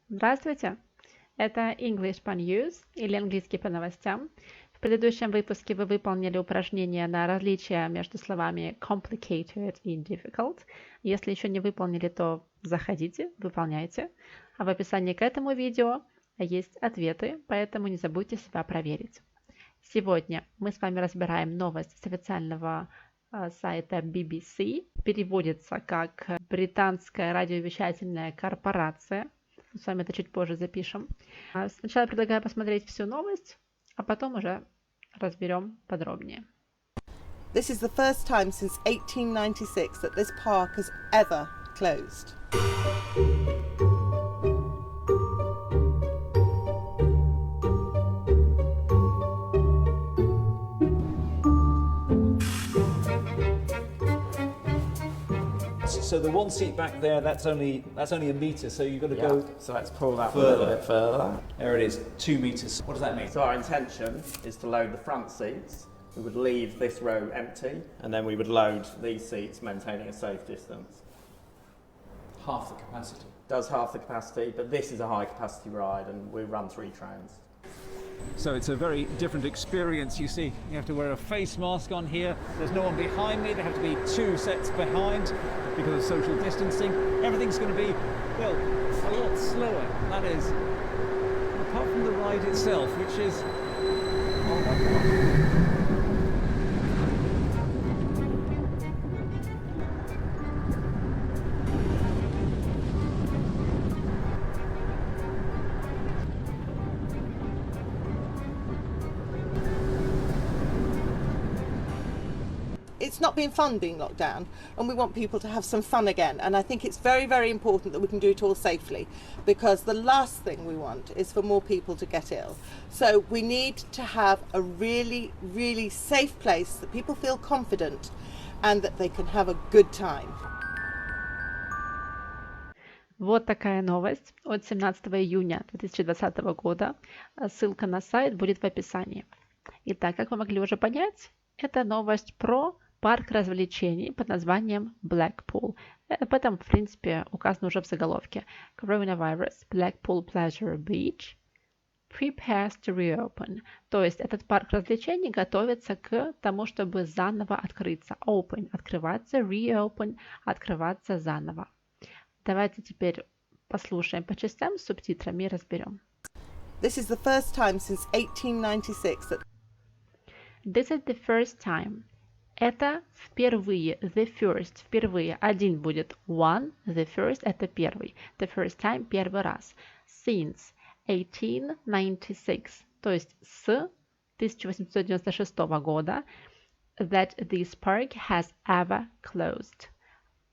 Здравствуйте! Это English по News или английский по новостям. В предыдущем выпуске вы выполнили упражнение на различия между словами complicated и difficult. Если еще не выполнили, то заходите, выполняйте. А в описании к этому видео есть ответы, поэтому не забудьте себя проверить. Сегодня мы с вами разбираем новость с официального сайта BBC. Переводится как «Британская радиовещательная корпорация». С вами это чуть позже запишем. Сначала предлагаю посмотреть всю новость, а потом уже разберем подробнее. This is the first time since 1896 that this park has ever closed. So the one seat back there, that's only a metre, so you've got to go. So let's pull that further. a little bit further. There it is, 2 metres. What does that mean? So our intention is to load the front seats. We would leave this row empty, and then we would load these seats, maintaining a safe distance. Half the capacity. Does half the capacity, but this is a high capacity ride, and we run 3 trains. So it's a very different experience, you see. You have to wear a face mask on here. There's no one behind me. There have to be 2 sets behind because of social distancing. Everything's going to be, well, a lot slower. That is, apart from the ride itself, which is... Oh my God. It's not been fun being locked down, and we want people to have some fun again. And I think it's very, very important that we can do it all safely, because the last thing we want is for more people to get ill. So we need to have a really, really safe place that people feel confident and that they can have a good time. Вот такая новость от 17 июня 2020 года. Ссылка на сайт будет в описании. Итак, как вы могли уже понять, это новость про парк развлечений под названием Blackpool. Об этом, в принципе, указано уже в заголовке. Coronavirus, Blackpool Pleasure Beach prepares to reopen. То есть этот парк развлечений готовится к тому, чтобы заново открыться. Open – открываться, reopen – открываться заново. Давайте теперь послушаем по частям с субтитрами и разберем. This is the first time since 1896 that This is the first time. Это впервые, the first, впервые. Один будет one, the first, это первый. The first time, первый раз. Since 1896, то есть с 1896 года, that this park has ever closed.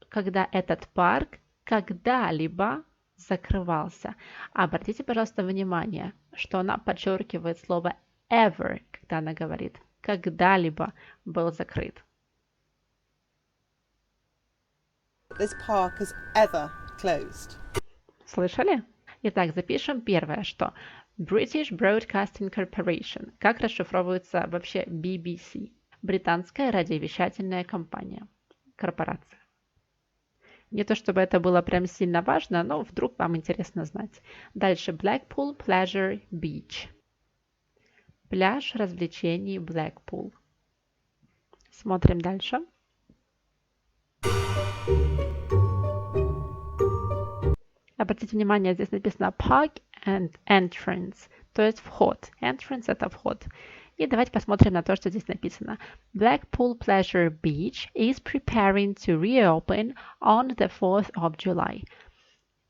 Когда этот парк когда-либо закрывался. Обратите, пожалуйста, внимание, что она подчеркивает слово ever, когда она говорит когда-либо был закрыт. this park has ever closed. Слышали? Итак, запишем первое, что British Broadcasting Corporation. Как расшифровывается вообще BBC? Британская радиовещательная компания. Корпорация. Не то чтобы это было прям сильно важно, но вдруг вам интересно знать. Дальше Blackpool Pleasure Beach. Пляж развлечений Blackpool. Смотрим дальше. Обратите внимание, здесь написано park and entrance, то есть вход. Entrance – это вход. И давайте посмотрим на то, что здесь написано. Blackpool Pleasure Beach is preparing to reopen on the 4th of July.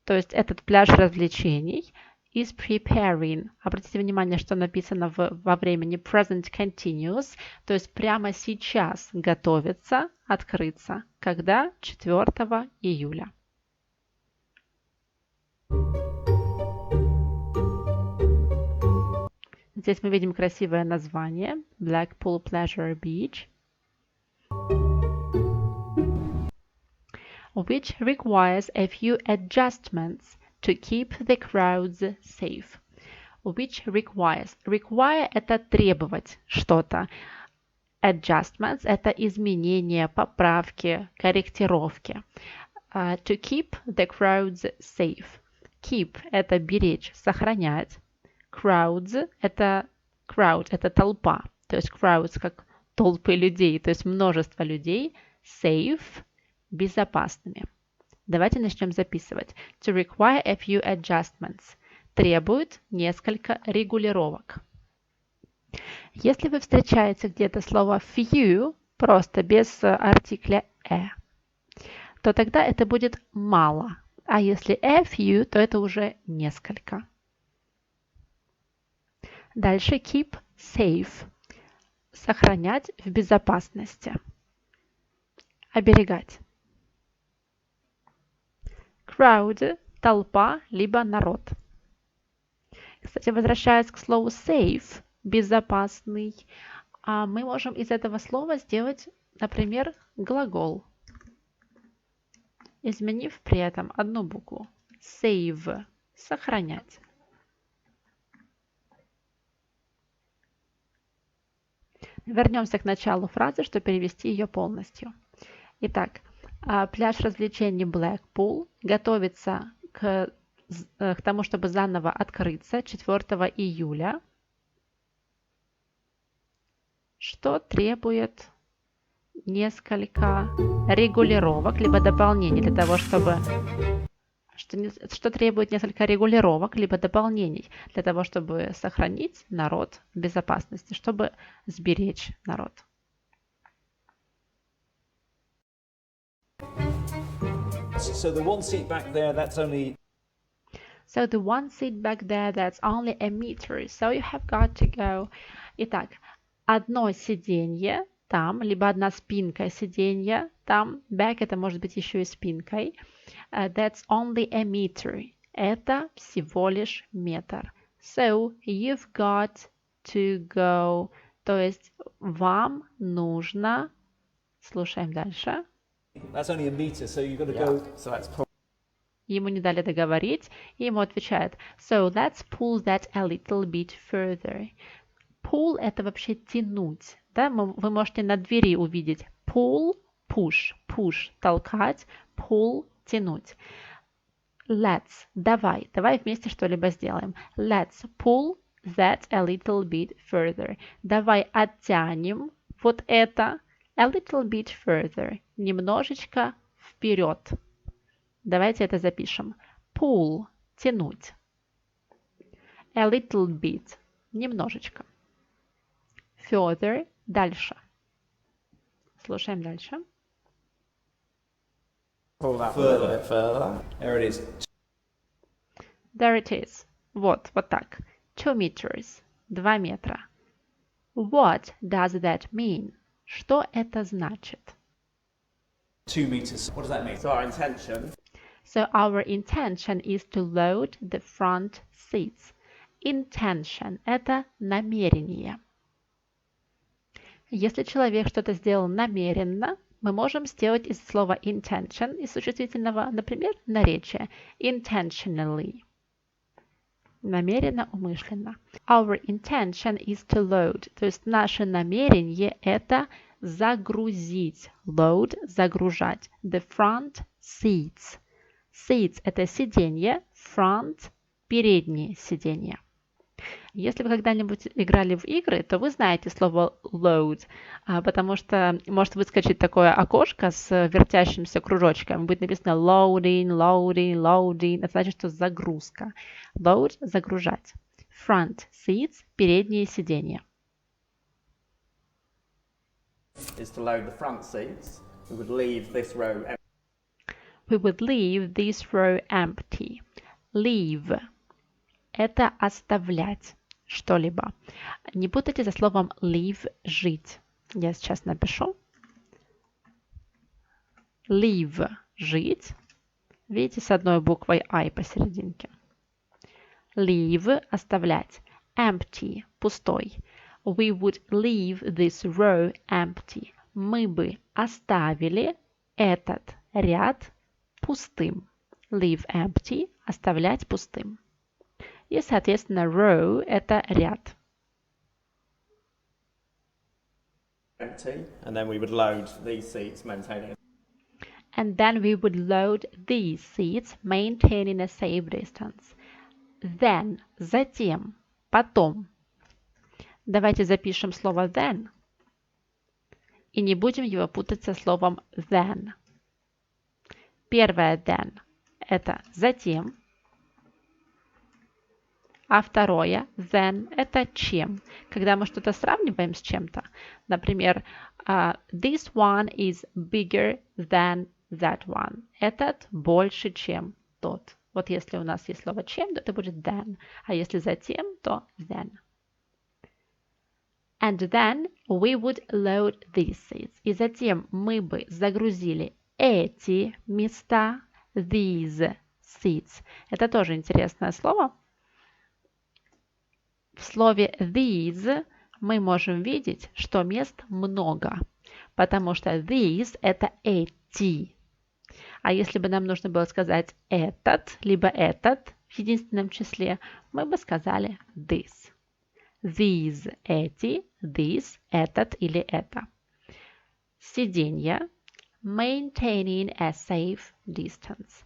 То есть этот пляж развлечений is preparing. Обратите внимание, что написано во времени present continuous, то есть прямо сейчас готовится открыться. Когда? 4 июля. Здесь мы видим красивое название Blackpool Pleasure Beach, which requires a few adjustments to keep the crowds safe. Which requires. Require – это требовать что-то. Adjustments – это изменения, поправки, корректировки. To keep the crowds safe. Keep – это беречь, сохранять. Crowd – это толпа. То есть crowds как толпы людей, то есть множество людей. Safe – безопасными. Давайте начнем записывать. To require a few adjustments. Требует несколько регулировок. Если вы встречаете где-то слово few, просто без артикля то тогда это будет мало. А если a few, то это уже несколько. Дальше keep safe. Сохранять в безопасности. Оберегать. Crowd – толпа, либо народ. Кстати, возвращаясь к слову safe, безопасный, мы можем из этого слова сделать, например, глагол, изменив при этом одну букву. Save – сохранять. Вернемся к началу фразы, чтобы перевести ее полностью. Итак, пляж развлечений Blackpool готовится к тому, чтобы заново открыться 4 июля, что требует несколько регулировок, либо дополнений для того, чтобы сохранить народ в безопасности, чтобы сберечь народ. So the one seat back there, that's only a meter. So you have got to go. Итак, одно сиденье там, либо одна спинка сиденья там. Back это может быть еще и спинкой. That's only a meter. Это всего лишь метр. So you've got to go. То есть вам нужно. Слушаем дальше. that's only a meter, so you've got to go. So let's Ему не дали договорить, и ему отвечают So let's pull that a little bit further. Pull – это вообще тянуть. Да? Вы можете на двери увидеть pull, push, push – толкать, pull – тянуть. Let's – давай вместе что-либо сделаем. Let's pull that a little bit further. Давай оттянем вот это a little bit further. Немножечко вперед. Давайте это запишем. Pull – тянуть. A little bit – немножечко. Further – дальше. Слушаем дальше. pull that further. There it is. There it is. Вот так. 2 meters. 2 метра. What does that mean? Что это значит? 2 meters. What does that mean? So our intention. So our intention is to load the front seats. Intention – это намерение. Если человек что-то сделал намеренно, мы можем сделать из слова intention, из существительного, например, наречие. Intentionally. Намеренно, умышленно. Our intention is to load. То есть наше намерение – это загрузить. Load – загружать. The front seats. Seats – это сиденье, front – передние сиденья. Если вы когда-нибудь играли в игры, то вы знаете слово load, потому что может выскочить такое окошко с вертящимся кружочком. Будет написано loading, loading, loading. Это значит, что загрузка. Load – загружать. Front seats – передние сиденья. Is to load the front seats. We would leave this row empty. We would leave this row empty. Leave – это оставлять что-либо. Не путайте за словом leave – жить. Я сейчас напишу. Leave – жить. Видите, с одной буквой I посерединке. Leave – оставлять. Empty – пустой. We would leave this row empty. Мы бы оставили этот ряд пустым. Leave empty – оставлять пустым. И, соответственно, row – это ряд. Empty, and then we would load these seats, maintaining. And then we would load these seats, maintaining a safe distance. Then, затем, потом. Давайте запишем слово then и не будем его путать со словом then. Первое then – это затем, а второе then – это чем. Когда мы что-то сравниваем с чем-то, например, this one is bigger than that one. Этот больше, чем тот. Вот если у нас есть слово чем, то это будет then, а если затем, то then. And then we would load these seats. И затем мы бы загрузили эти места, these seats. Это тоже интересное слово. В слове these мы можем видеть, что мест много, потому что these – это эти. А если бы нам нужно было сказать этот, либо этот в единственном числе, мы бы сказали this. These – эти, this – этот или это. Сиденье. Maintaining a safe distance.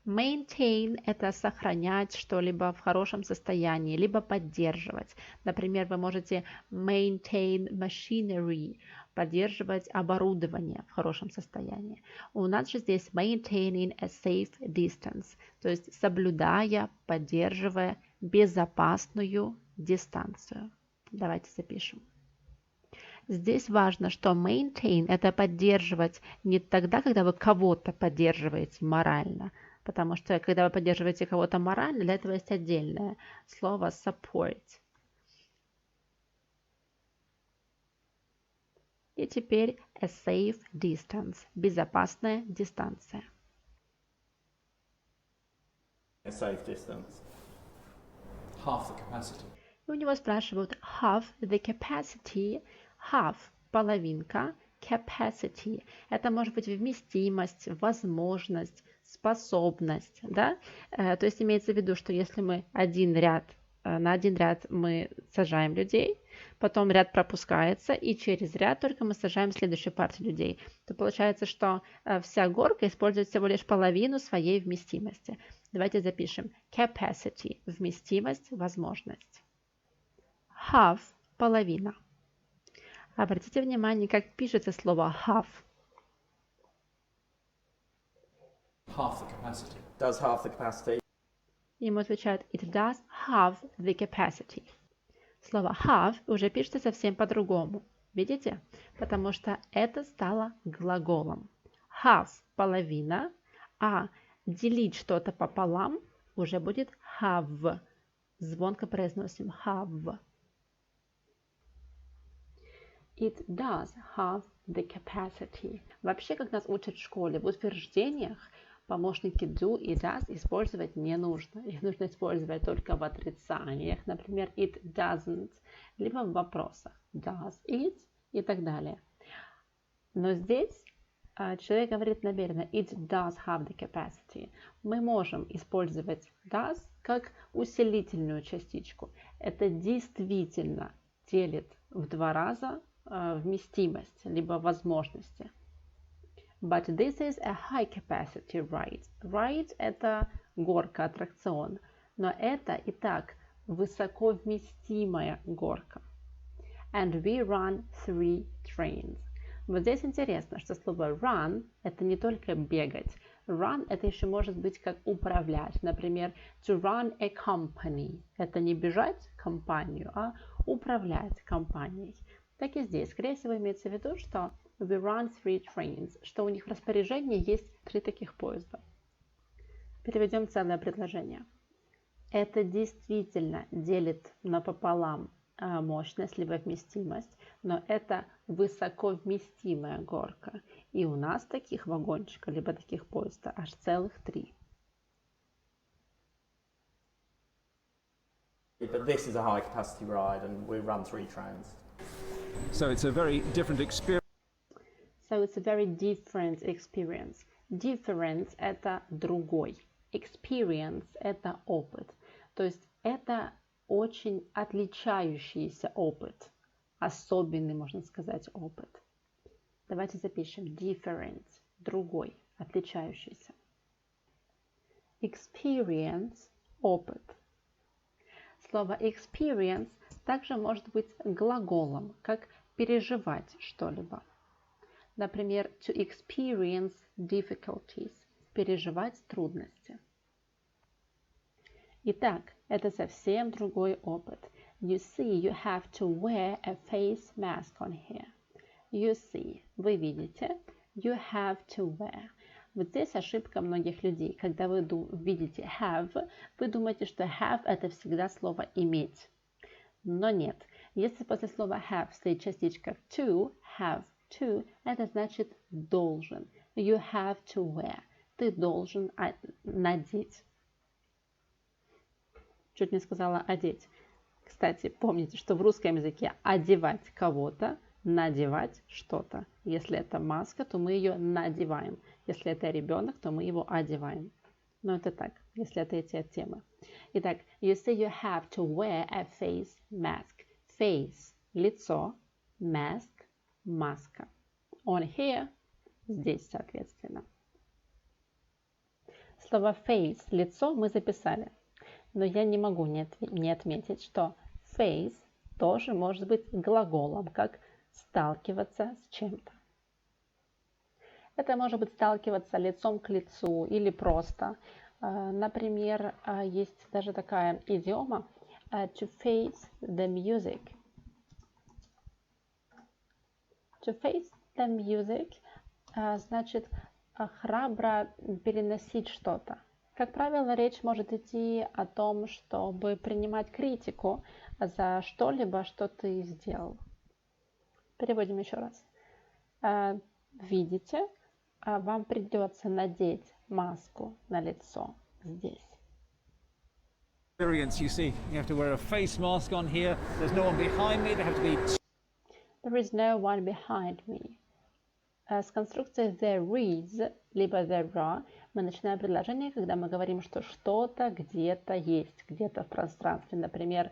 Maintain – это сохранять что-либо в хорошем состоянии, либо поддерживать. Например, вы можете maintain machinery – поддерживать оборудование в хорошем состоянии. У нас же здесь maintaining a safe distance, то есть соблюдая, поддерживая безопасную дистанцию. Давайте запишем. Здесь важно, что maintain – это поддерживать не тогда, когда вы кого-то поддерживаете морально, потому что когда вы поддерживаете кого-то морально, для этого есть отдельное слово support. И теперь a safe distance – безопасная дистанция. A safe distance. Half the capacity. И у него спрашивают have the capacity. Have – половинка, capacity – это может быть вместимость, возможность, способность. Да? То есть имеется в виду, что если мы на один ряд мы сажаем людей, потом ряд пропускается, и через ряд только мы сажаем следующую партию людей, то получается, что вся горка использует всего лишь половину своей вместимости. Давайте запишем capacity – вместимость, возможность. Have – половина. Обратите внимание, как пишется слово have. Half the capacity. Does half the capacity. Ему отвечают it does have the capacity. Слово have уже пишется совсем по-другому. Видите? Потому что это стало глаголом. Have – половина, а делить что-то пополам уже будет have. Звонко произносим have. It does have the capacity. Вообще, как нас учат в школе, в утверждениях помощники do и does использовать не нужно. Их нужно использовать только в отрицаниях. Например, it doesn't, либо в вопросах. Does it и так далее. Но здесь человек говорит намеренно it does have the capacity. Мы можем использовать does как усилительную частичку. Это действительно делит в 2 раза вместимость, либо возможности. But this is a high capacity ride. Ride – это горка, аттракцион. Но это и так высоко вместимая горка. And we run 3 trains. Вот здесь интересно, что слово run – это не только бегать. Run – это еще может быть как управлять. Например, to run a company – это не бежать компанию, а управлять компанией. Так и здесь, скорее всего, имеется в виду, что we run 3 trains, что у них в распоряжении есть 3 таких поезда. Переведем целое предложение. Это действительно делит напополам мощность, либо вместимость, но это высоко вместимая горка. И у нас таких вагончиков, либо таких поезда аж целых 3. But this is a high capacity ride and we run 3 trains. So it's a very different experience. So it's a very different experience. Different – это другой. Experience – это опыт. То есть это очень отличающийся опыт. Особенный, можно сказать, опыт. Давайте запишем different – другой. отличающийся. Experience – опыт. Слово experience также может быть глаголом, как переживать что-либо. Например, to experience difficulties – переживать трудности. Итак, это совсем другой опыт. You see, you have to wear a face mask on here. You see, вы видите, you have to wear. Вот здесь ошибка многих людей. Когда вы видите have, вы думаете, что have это всегда слово иметь. Но нет. Если после слова have стоит частичка to, have to, это значит должен. You have to wear. Ты должен надеть. Чуть не сказала одеть. Кстати, помните, что в русском языке одевать кого-то, надевать что-то. Если это маска, то мы ее надеваем. Если это ребенок, то мы его одеваем. Но это так, если отойти от темы. Итак, you say you have to wear a face mask. Face – лицо, mask – маска. On here – здесь, соответственно. Слово face – лицо мы записали. Но я не могу не отметить, что face тоже может быть глаголом, как сталкиваться с чем-то. Это может быть сталкиваться лицом к лицу или просто. Например, есть даже такая идиома to face the music. To face the music значит храбро переносить что-то. Как правило, речь может идти о том, чтобы принимать критику за что-либо, что ты сделал. Переводим еще раз. Видите, вам придется надеть маску на лицо здесь. You see, you have to wear a face mask on here. There's no one behind me. There have to be. There is no one behind me. С конструкцией there is, либо there are, мы начинаем предложение, когда мы говорим, что что-то где-то есть, где-то в пространстве. Например,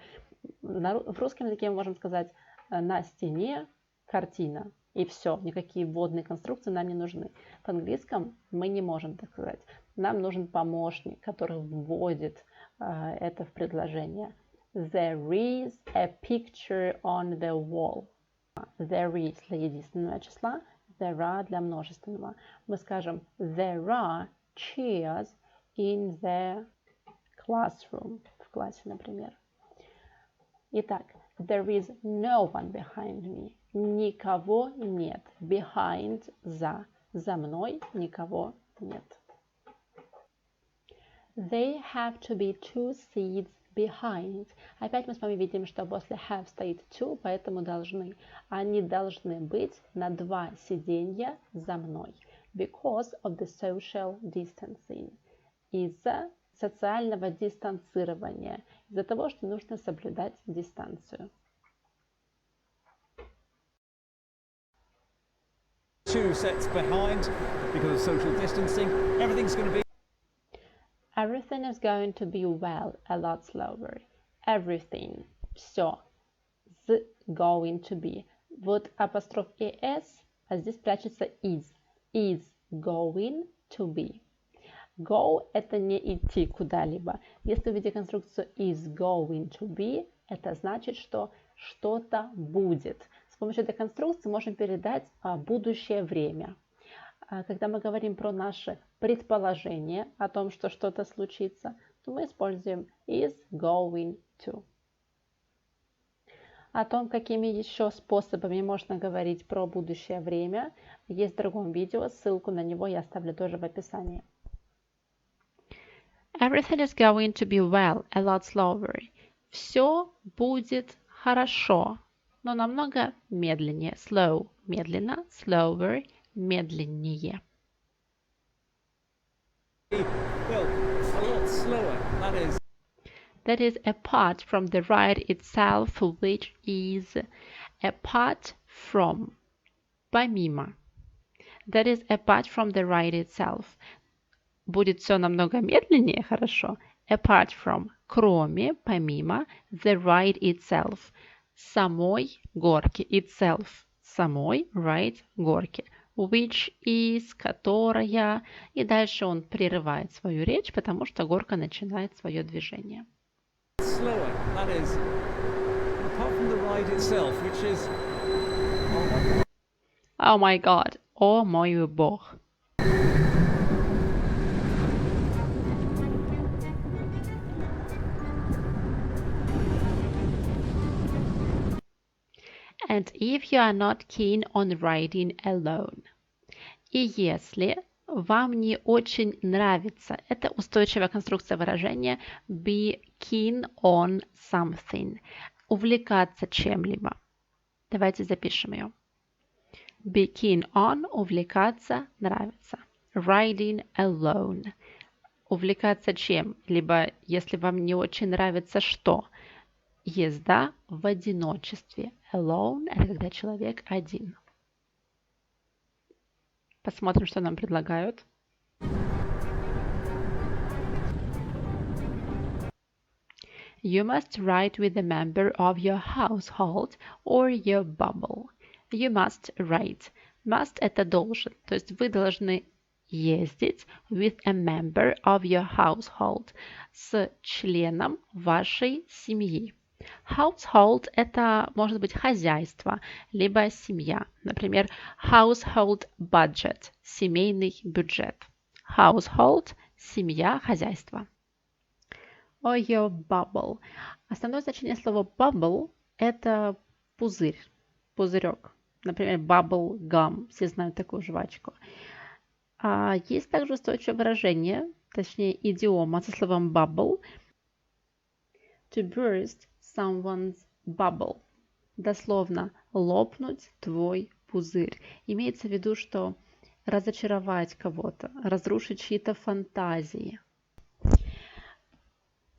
в русском языке мы можем сказать на стене картина, и все, никакие вводные конструкции нам не нужны. В английском мы не можем так сказать. Нам нужен помощник, который вводит это в предложение. There is a picture on the wall. There is для единственного числа, there are для множественного. Мы скажем there are chairs in the classroom. В классе, например. Итак, there is no one behind me. Никого нет. Behind за. За мной никого нет. They have to be 2 seats behind. Опять мы с вами видим, что после have стоит to, поэтому должны. Они должны быть на 2 сиденья за мной. Because of the social distancing. Из-за социального дистанцирования. Из-за того, что нужно соблюдать дистанцию. 2 sets behind because of social distancing. Everything's going to be. Everything is going to be well, a lot slower. Everything. Все. С going to be. Вот апостроф es, а здесь прячется is. Is going to be. Go – это не идти куда-либо. Если увидите конструкцию is going to be, это значит, что что-то будет. С помощью этой конструкции можем передать будущее время. Когда мы говорим про наше предположение о том, что что-то случится, то мы используем is going to. О том, какими еще способами можно говорить про будущее время, есть в другом видео, ссылку на него я оставлю тоже в описании. Everything is going to be well, a lot slower. Все будет хорошо, но намного медленнее. Slow – медленно, slower – медленнее. Well, a lot slower. That is apart from the ride itself, which is apart from, помимо. That is apart from the ride itself. Будет все намного медленнее, хорошо. Apart from, кроме, помимо, the ride itself, самой горки, itself, самой ride горки. which is, которая, и дальше он прерывает свою речь, потому что горка начинает свое движение. Slower, that is, apart from the ride itself, which is... Oh my god, о мой бог. And if you are not keen on riding alone. И если вам не очень нравится, это устойчивая конструкция выражения be keen on something, увлекаться чем-либо. Давайте запишем ее. Be keen on, увлекаться, нравится. Riding alone, увлекаться чем? Либо, если вам не очень нравится что? Езда в одиночестве. Alone – это когда человек один. Посмотрим, что нам предлагают. You must ride with a member of your household or your bubble. You must ride. Must – это должен. То есть вы должны ездить with a member of your household. С членом вашей семьи. Household – это может быть хозяйство, либо семья. Например, household budget – семейный бюджет. Household – семья, хозяйство. Or your bubble. Основное значение слова bubble – это пузырь, пузырек. Например, bubble gum. Все знают такую жвачку. Есть также устойчивое выражение, точнее идиома со словом bubble. To burst someone's bubble. Дословно лопнуть твой пузырь. Имеется в виду, что разочаровать кого-то, разрушить чьи-то фантазии.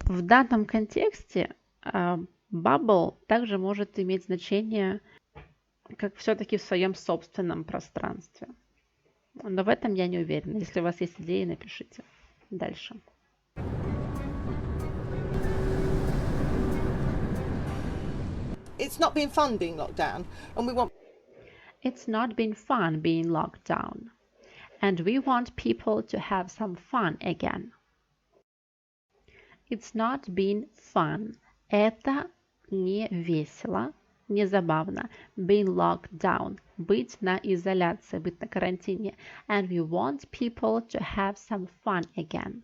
В данном контексте bubble также может иметь значение как все-таки в своем собственном пространстве. Но в этом я не уверена. Если у вас есть идеи, напишите. Дальше. It's not been fun being locked down, and we want... It's not been fun being locked down, and we want people to have some fun again. It's not been fun. Это не весело, не забавно. Being locked down. Быть на изоляции, быть на карантине. And we want people to have some fun again.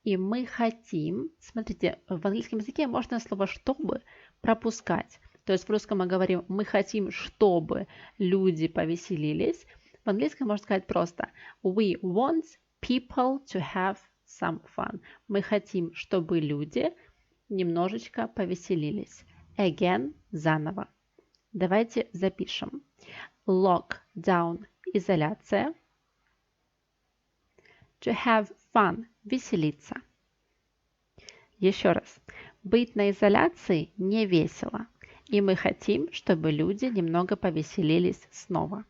И мы хотим... Смотрите, в английском языке можно слово «чтобы» пропускать. То есть в русском мы говорим «мы хотим, чтобы люди повеселились». В английском можно сказать просто «we want people to have some fun». Мы хотим, чтобы люди немножечко повеселились. Again – заново. Давайте запишем. Lock down – изоляция. To have fun – веселиться. Еще раз. Быть на изоляции не весело. И мы хотим, чтобы люди немного повеселились снова.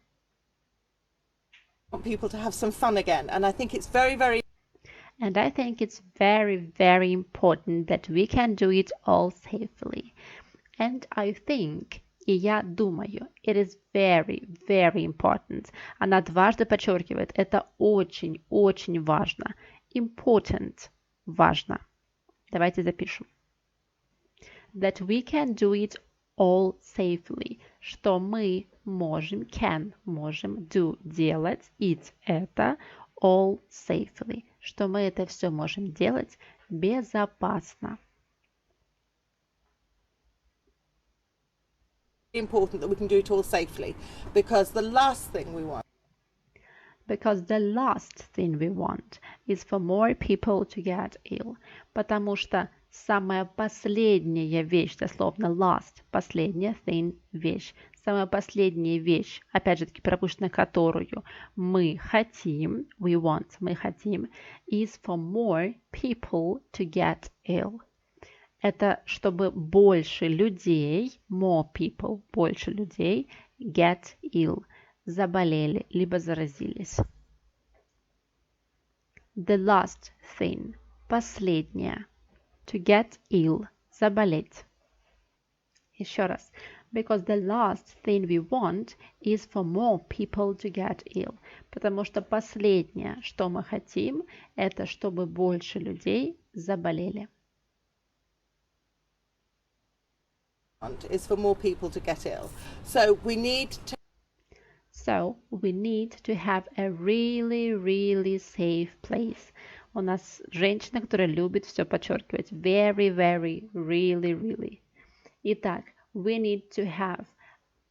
people to have some fun again, and I think it's very, very... And I think it's very, very important that we can do it all safely. And I think, и я думаю, it is very, very important. Она дважды подчеркивает, это очень, очень важно. Important, важно. Давайте запишем. That we can do it all safely. Что мы можем, can, можем, do, делать, it, это, all safely. Что мы это все можем делать безопасно. important that we can do it all safely, because the last thing we want is for more people to get ill. Потому что самая последняя вещь, дословно last, последняя thing, вещь, самая последняя вещь, опять же таки пропущенная которую мы хотим, we want, мы хотим, is for more people to get ill. Это чтобы больше людей, more people, больше людей, get ill, заболели, либо заразились. The last thing, последняя. To get ill, заболеть. Еще раз. Because the last thing we want is for more people to get ill. Потому что последнее, что мы хотим, это чтобы больше людей заболели. Is for more people to get ill. So we need to have a really, really safe place. У нас женщина, которая любит все подчеркивать. Very, very, really, really. Итак, we need to have.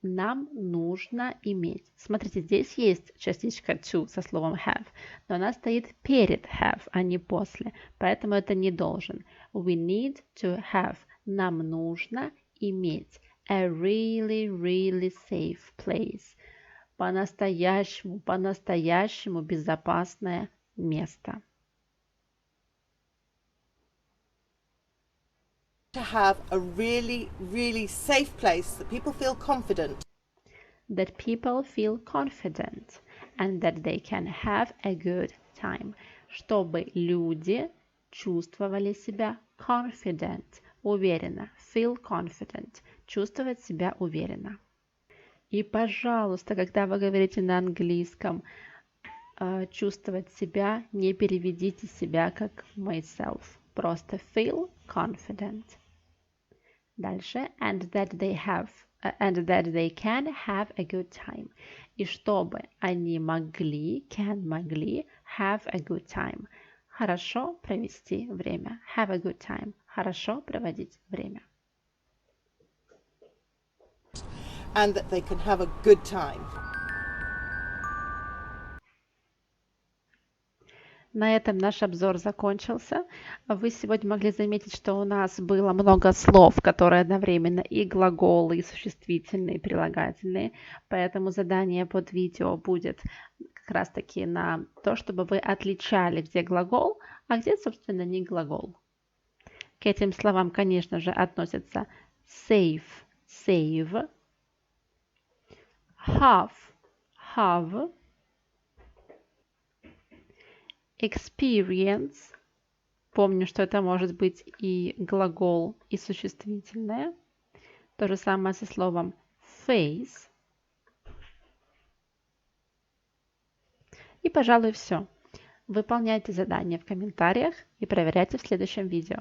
Нам нужно иметь. Смотрите, здесь есть частичка to со словом have, но она стоит перед have, а не после, поэтому это не должен. We need to have. Нам нужно иметь a really, really safe place. По-настоящему безопасное место. to have a really, really safe place that people feel confident. That people feel confident and that they can have a good time. Чтобы люди чувствовали себя confident, уверенно. Feel confident. Чувствовать себя уверенно. И, пожалуйста, когда вы говорите на английском, чувствовать себя, не переведите себя как myself. Просто feel confident. Дальше. And that they can have a good time. И чтобы они могли have a good time. Хорошо провести время. Have a good time. Хорошо проводить время. And that they can have a good time. На этом наш обзор закончился. Вы сегодня могли заметить, что у нас было много слов, которые одновременно и глаголы, и существительные, и прилагательные. Поэтому задание под видео будет как раз-таки на то, чтобы вы отличали, где глагол, а где, собственно, не глагол. К этим словам, конечно же, относятся save, save, have, experience. Помню, что это может быть и глагол, и существительное. То же самое со словом face. И, пожалуй, все. Выполняйте задания в комментариях и проверяйте в следующем видео.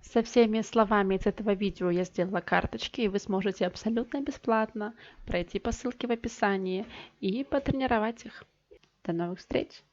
Со всеми словами из этого видео я сделала карточки, и вы сможете абсолютно бесплатно пройти по ссылке в описании и потренировать их. До новых встреч!